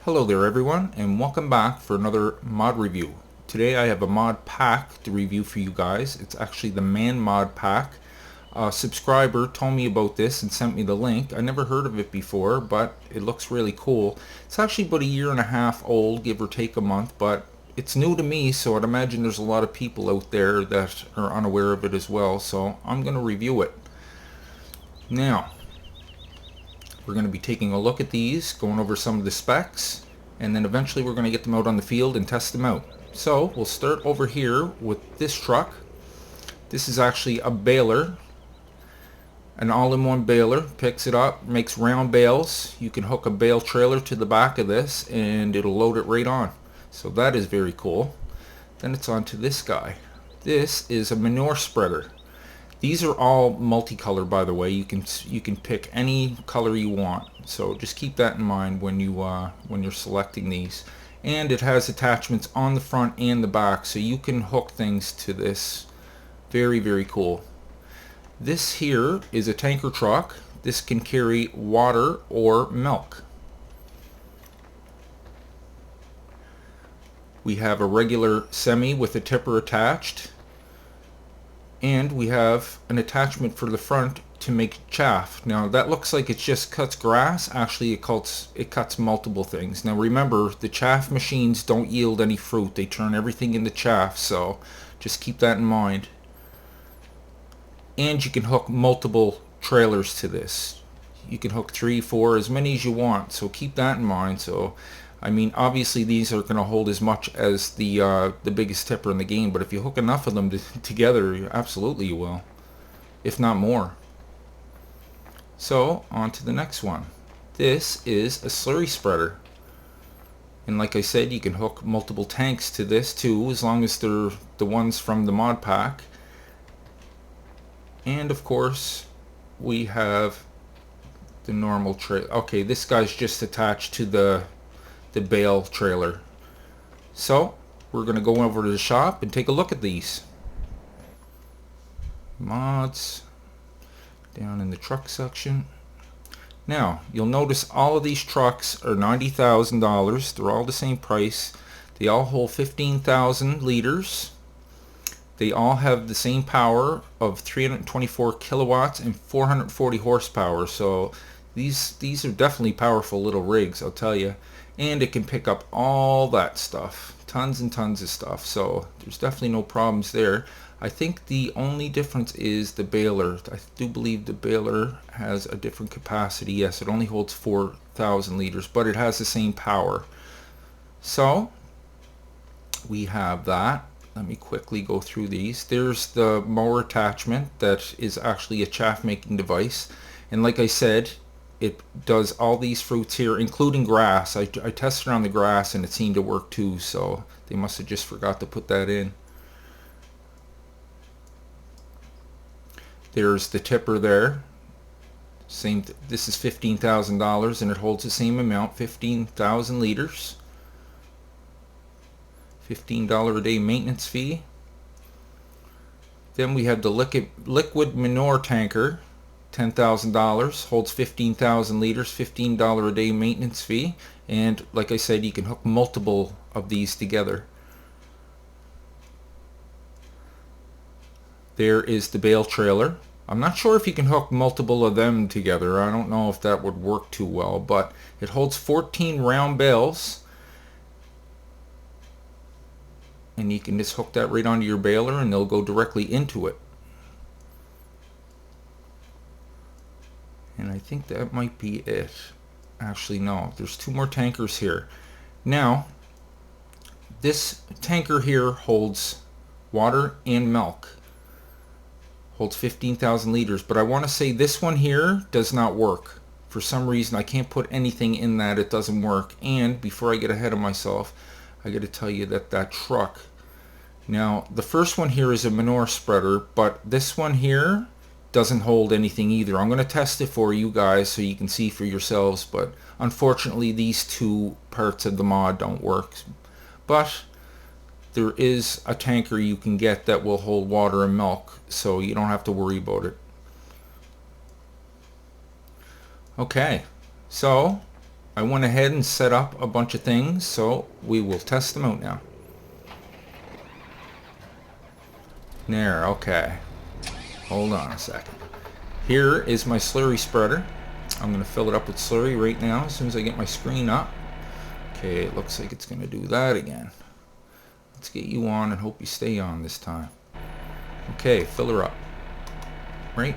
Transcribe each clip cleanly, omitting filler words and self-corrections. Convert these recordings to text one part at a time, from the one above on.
Hello there everyone, and welcome back for another mod review. Today I have a mod pack to review for you guys. It's actually the Man Mod pack. A subscriber told me about this and sent me the link. I never heard of it before, but it looks really cool. It's actually about a year and a half old, give or take a month, but it's new to me, so I'd imagine there's a lot of people out there that are unaware of it as well, so I'm going to review it. Now, we're going to be taking a look at these, going over some of the specs, and then eventually we're going to get them out on the field and test them out. So we'll start over here with this truck. This is actually a baler, an all-in-one baler. Picks it up, makes round bales. You can hook a bale trailer to the back of this and it'll load it right on. So that is very cool. Then it's on to this guy. This is a manure spreader. These are all multicolor, by the way. You can pick any color you want. So just keep that in mind when you're selecting these. And it has attachments on the front and the back, so you can hook things to this. Very, very cool. This here is a tanker truck. This can carry water or milk. We have a regular semi with a tipper attached. And we have an attachment for the front to make chaff. Now that looks like it just cuts grass. Actually it cuts multiple things. Now remember, the chaff machines don't yield any fruit. They turn everything into chaff, so just keep that in mind. And you can hook multiple trailers to this. You can hook 3, 4, as many as you want, so keep that in mind. So I mean, obviously these are going to hold as much as the biggest tipper in the game, but if you hook enough of them together, absolutely you will, if not more. So on to the next one. This is a slurry spreader, and like I said, you can hook multiple tanks to this too, as long as they're the ones from the mod pack. And of course we have the normal trailer. Okay, this guy's just attached to the bale trailer. So we're going to go over to the shop and take a look at these mods down in the truck section. Now you'll notice all of these trucks are $90,000. They're all the same price. They all hold 15,000 liters. They all have the same power of 324 kilowatts and 440 horsepower. So these are definitely powerful little rigs, I'll tell you. And it can pick up all that stuff, tons and tons of stuff, so there's definitely no problems there. I think the only difference is the baler. I do believe the baler has a different capacity. Yes, it only holds 4,000 liters, but it has the same power. So we have that. Let me quickly go through these. There's the mower attachment that is actually a chaff making device, and like I said, it does all these fruits here, including grass. I tested on the grass and it seemed to work too, so they must have just forgot to put that in. There's the tipper there. Same. This is $15,000 and it holds the same amount, 15,000 liters. $15 a day maintenance fee. Then we have the liquid manure tanker. $10,000, holds 15,000 liters, $15 a day maintenance fee, and like I said, you can hook multiple of these together. There is the bale trailer. I'm not sure if you can hook multiple of them together. I don't know if that would work too well, but it holds 14 round bales, and you can just hook that right onto your baler and they'll go directly into it. And I think that might be it. Actually, no, there's 2 more tankers here. Now, this tanker here holds water and milk. Holds 15,000 liters, but I want to say this one here does not work. For some reason, I can't put anything in that. It doesn't work. And before I get ahead of myself, I got to tell you that truck. Now, the first one here is a manure spreader, but this one here doesn't hold anything either. I'm going to test it for you guys so you can see for yourselves, but unfortunately these 2 parts of the mod don't work. But there is a tanker you can get that will hold water and milk, so you don't have to worry about it. Okay, so I went ahead and set up a bunch of things, so we will test them out now. There, okay. Hold on a second. Here is my slurry spreader. I'm going to fill it up with slurry right now as soon as I get my screen up. Okay, it looks like it's going to do that again. Let's get you on and hope you stay on this time. Okay, fill her up. Right?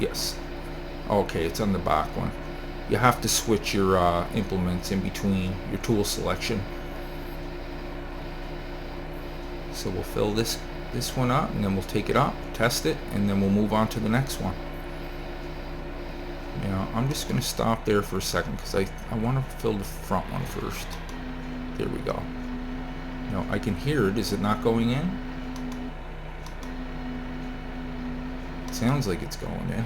Yes. Okay, it's on the back one. You have to switch your implements in between your tool selection. So we'll fill this one up, and then we'll take it up, test it, and then we'll move on to the next one. Now, I'm just going to stop there for a second because I want to fill the front one first. There we go. Now, I can hear it. Is it not going in? It sounds like it's going in.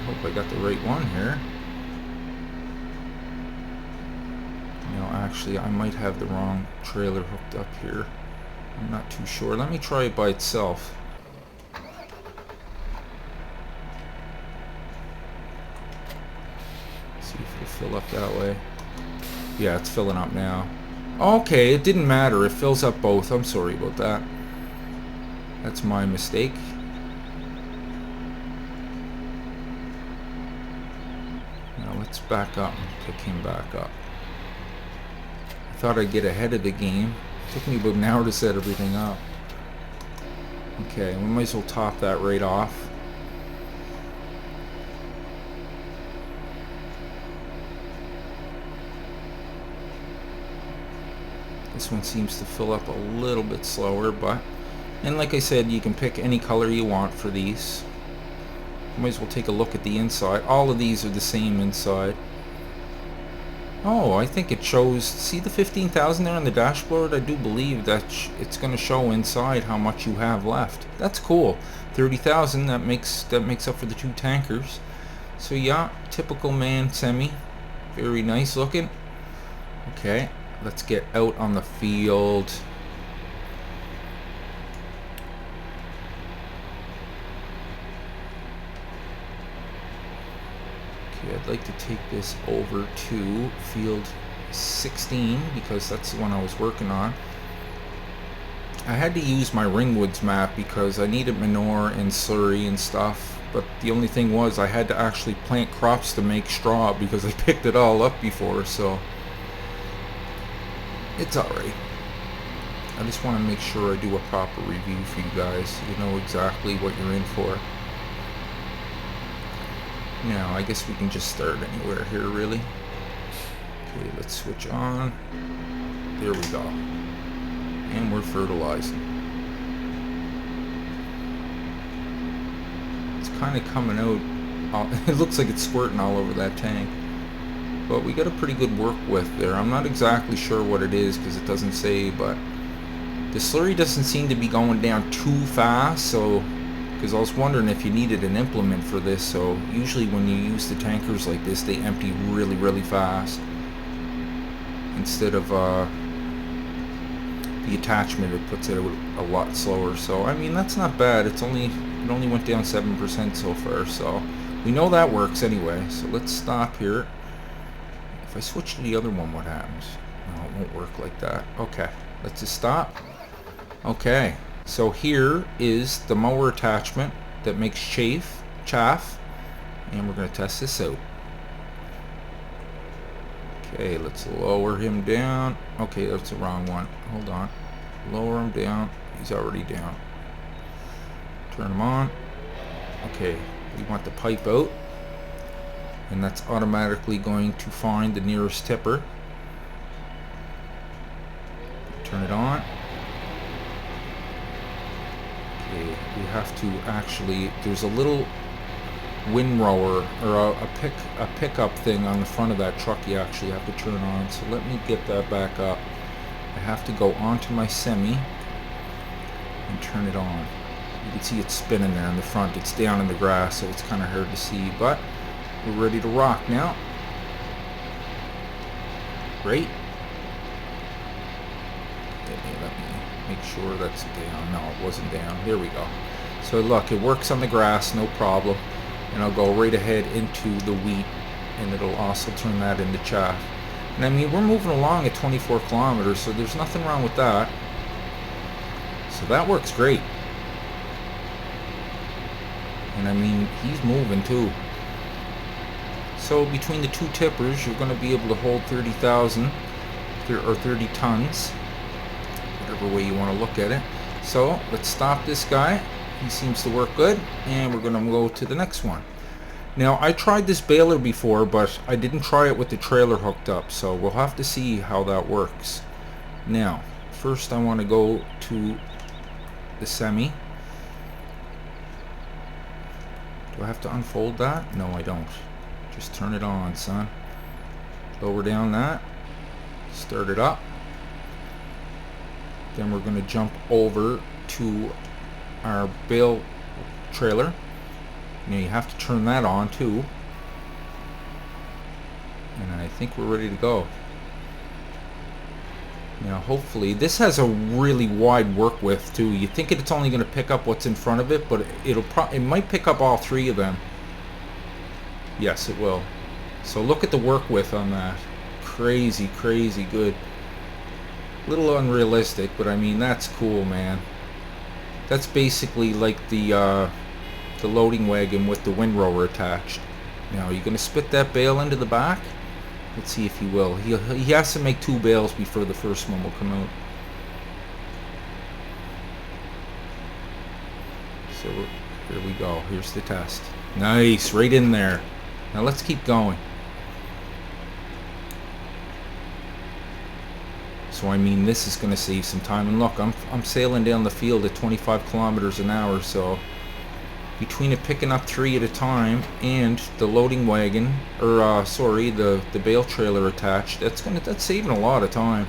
I hope I got the right one here. Actually, I might have the wrong trailer hooked up here. I'm not too sure. Let me try it by itself. See if it'll fill up that way. Yeah, it's filling up now. Okay, it didn't matter. It fills up both. I'm sorry about that. That's my mistake. Now let's back up and pick him back up. Thought I'd get ahead of the game. Took me about an hour to set everything up. Okay, we might as well top that right off. This one seems to fill up a little bit slower, but, and like I said, you can pick any color you want for these. Might as well take a look at the inside. All of these are the same inside. Oh, I think it shows, see the 15,000 there on the dashboard? I do believe that it's going to show inside how much you have left. That's cool. 30,000, that makes up for the 2 tankers. So yeah, typical man semi. Very nice looking. Okay, let's get out on the field. I'd like to take this over to field 16 because that's the one I was working on. I had to use my Ringwoods map because I needed manure and slurry and stuff, but the only thing was I had to actually plant crops to make straw because I picked it all up before, so it's alright. I just want to make sure I do a proper review for you guys. You know exactly what you're in for. Now, I guess we can just start anywhere here, really. Okay, let's switch on. There we go. And we're fertilizing. It's kind of coming out. It looks like it's squirting all over that tank. But we got a pretty good work with there. I'm not exactly sure what it is because it doesn't say, but the slurry doesn't seem to be going down too fast, so... Because I was wondering if you needed an implement for this, so usually when you use the tankers like this, they empty really, really fast. Instead of the attachment, it puts it a lot slower. So I mean, that's not bad. It only went down 7% so far, so we know that works anyway. So let's stop here. If I switch to the other one, what happens? No, it won't work like that. Okay, let's just stop. Okay. So here is the mower attachment that makes chaff, and we're going to test this out. Okay, let's lower him down. Okay, that's the wrong one. Hold on. Lower him down. He's already down. Turn him on. Okay, we want the pipe out, and that's automatically going to find the nearest tipper. Turn it on. Okay, we have to actually, there's a little windrower or a pickup thing on the front of that truck you actually have to turn on. So let me get that back up. I have to go onto my semi and turn it on. You can see it spinning there in the front. It's down in the grass, so it's kind of hard to see, but we're ready to rock now. Great. make sure that's down. No, it wasn't down. There we go. So look, it works on the grass, no problem. And I'll go right ahead into the wheat, and it'll also turn that into chaff. And I mean, we're moving along at 24 kilometers, so there's nothing wrong with that. So that works great. And I mean, he's moving too. So between the two tippers, you're going to be able to hold 30,000 or 30 tons, whatever way you want to look at it. So let's stop this guy. He seems to work good, and we're going to go to the next one. Now, I tried this baler before, but I didn't try it with the trailer hooked up, so we'll have to see how that works. Now, first I want to go to the semi. Do I have to unfold that? No, I don't. Just turn it on, son. Lower down that. Start it up. Then we're going to jump over to our bale trailer. Now you have to turn that on too. And I think we're ready to go. Now hopefully this has a really wide work width too. You think it's only going to pick up what's in front of it, but it might pick up all three of them. Yes, it will. So look at the work width on that. Crazy, crazy good. A little unrealistic, but I mean, that's cool, man. That's basically like the loading wagon with the windrower attached. Now, you're going to spit that bale into the back? Let's see if he will. He has to make 2 bales before the first one will come out. So, here we go. Here's the test. Nice, right in there. Now let's keep going. So I mean, this is going to save some time. And look, I'm sailing down the field at 25 kilometers an hour. So between it picking up 3 at a time and the loading wagon, or sorry, the bale trailer attached, that's saving a lot of time.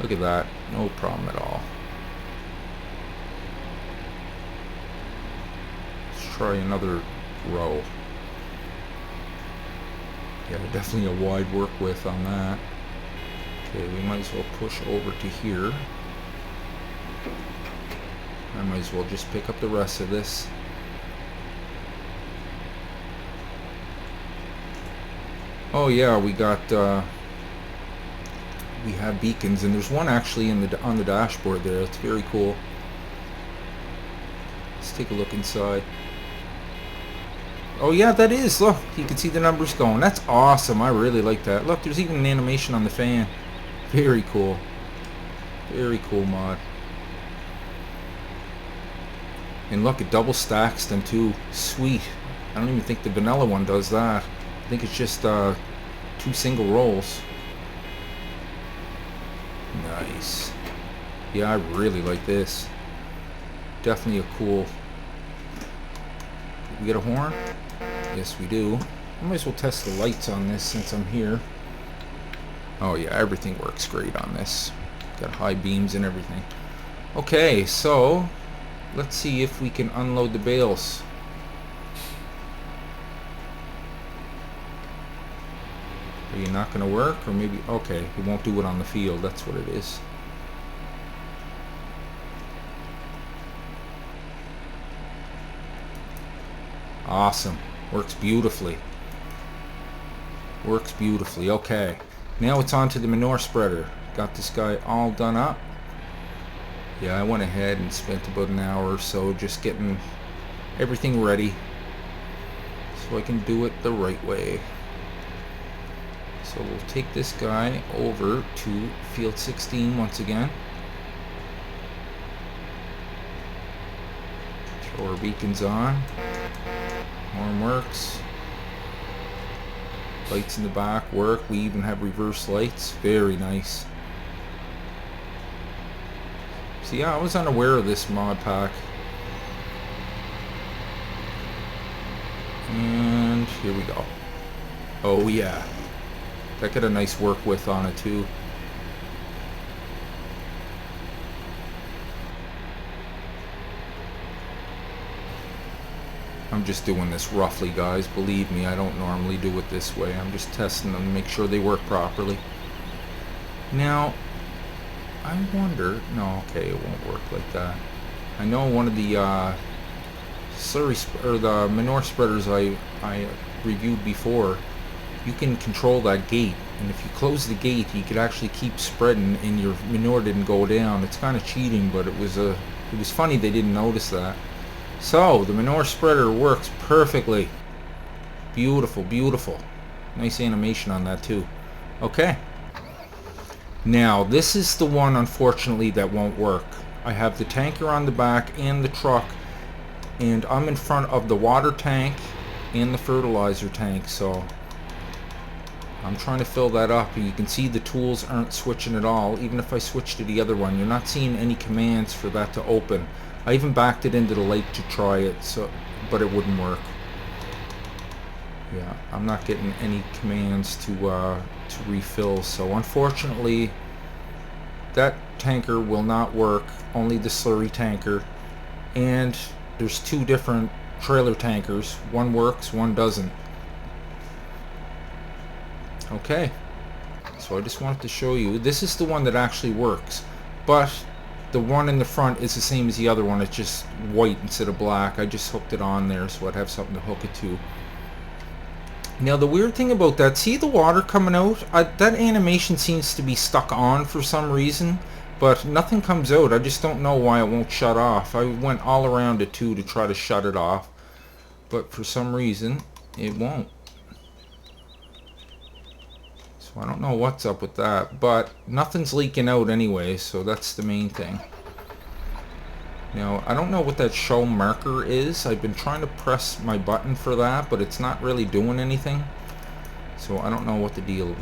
Look at that, no problem at all. Let's try another row. Yeah, definitely a wide work width on that. Okay, we might as well push over to here. I might as well just pick up the rest of this. Oh yeah, we got we have beacons, and there's one actually on the dashboard there. It's very cool. Let's take a look inside. Oh yeah, that is. Look, you can see the numbers going. That's awesome. I really like that. Look, there's even an animation on the fan. Very cool. Very cool mod. And look, it double stacks them too. Sweet. I don't even think the vanilla one does that. I think it's just 2 single rolls. Nice. Yeah, I really like this. Definitely a cool. Did we get a horn? Yes, we do. I might as well test the lights on this since I'm here. Oh yeah, everything works great on this. Got high beams and everything. Okay, so let's see if we can unload the bales. Are you not going to work? Or maybe, okay, it won't do it on the field. That's what it is. Awesome. Works beautifully. Works beautifully. Okay. Now it's on to the manure spreader. Got this guy all done up. Yeah, I went ahead and spent about an hour or so just getting everything ready so I can do it the right way. So we'll take this guy over to field 16 once again. Throw our beacons on. Horn works. Lights in the back work. We even have reverse lights. Very nice. See, yeah, I was unaware of this mod pack. And here we go. Oh yeah. That got a nice work width on it too. I'm just doing this roughly, guys. Believe me, I don't normally do it this way. I'm just testing them to make sure they work properly. Now, I wonder, no, okay, it won't work like that. I know one of the slurry or the manure spreaders I reviewed before, you can control that gate, and if you close the gate you could actually keep spreading and your manure didn't go down. It's kind of cheating, but it was funny they didn't notice that. So the manure spreader works perfectly. Beautiful, beautiful. Nice animation on that too. Okay, now this is the one unfortunately that won't work. I have the tanker on the back and the truck, and I'm in front of the water tank and the fertilizer tank, so I'm trying to fill that up, and you can see the tools aren't switching at all. Even if I switch to the other one, you're not seeing any commands for that to open. I even backed it into the lake to try it, but it wouldn't work. Yeah, I'm not getting any commands to refill, so unfortunately that tanker will not work, only the slurry tanker. And there's two different trailer tankers, one works, one doesn't. Okay, so I just wanted to show you, this is the one that actually works, but the one in the front is the same as the other one. It's just white instead of black. I just hooked it on there so I'd have something to hook it to. Now the weird thing about that, see the water coming out? That animation seems to be stuck on for some reason, but nothing comes out. I just don't know why it won't shut off. I went all around it too to try to shut it off, but for some reason it won't. So I don't know what's up with that, but nothing's leaking out anyway, so that's the main thing. Now, I don't know what that show marker is. I've been trying to press my button for that, but it's not really doing anything. So I don't know what the deal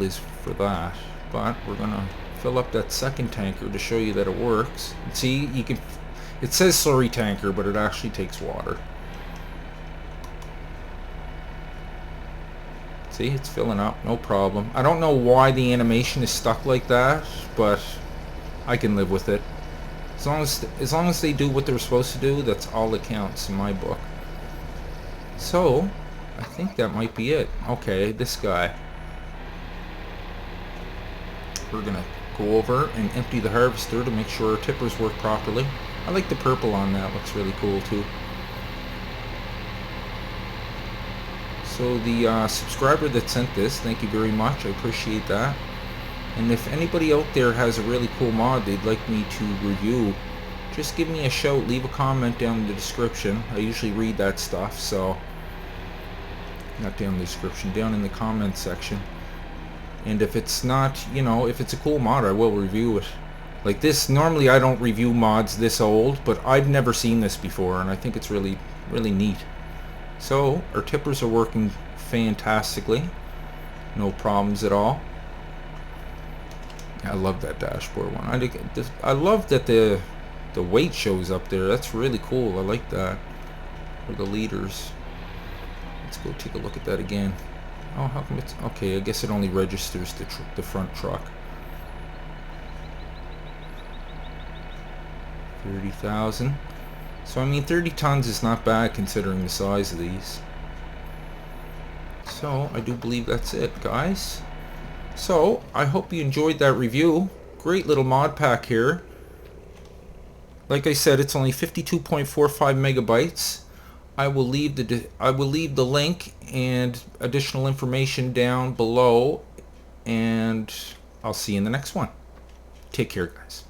is for that. But we're gonna fill up that second tanker to show you that it works. See, it says slurry tanker, but it actually takes water. See, it's filling up, no problem. I don't know why the animation is stuck like that, but I can live with it. As long as they do what they're supposed to do, that's all that counts in my book. So, I think that might be it. Okay, this guy. We're gonna go over and empty the harvester to make sure our tippers work properly. I like the purple on that, looks really cool too. So the subscriber that sent this, thank you very much, I appreciate that. And if anybody out there has a really cool mod they'd like me to review, just give me a shout, leave a comment down in the description. I usually read that stuff, so not down in the description, down in the comment section. And if it's not, you know, if it's a cool mod, I will review it. Like this, normally I don't review mods this old, but I've never seen this before, and I think it's really, really neat. So our tippers are working fantastically, no problems at all. I love that dashboard one. I love that the weight shows up there. That's really cool. I like that for the liters. Let's go take a look at that again. Oh, how come it's okay? I guess it only registers the front truck. 30,000. So I mean, 30 tons is not bad considering the size of these. So I do believe that's it, guys. So I hope you enjoyed that review. Great little mod pack here. Like I said, it's only 52.45 megabytes. I will leave the link and additional information down below, and I'll see you in the next one. Take care, guys.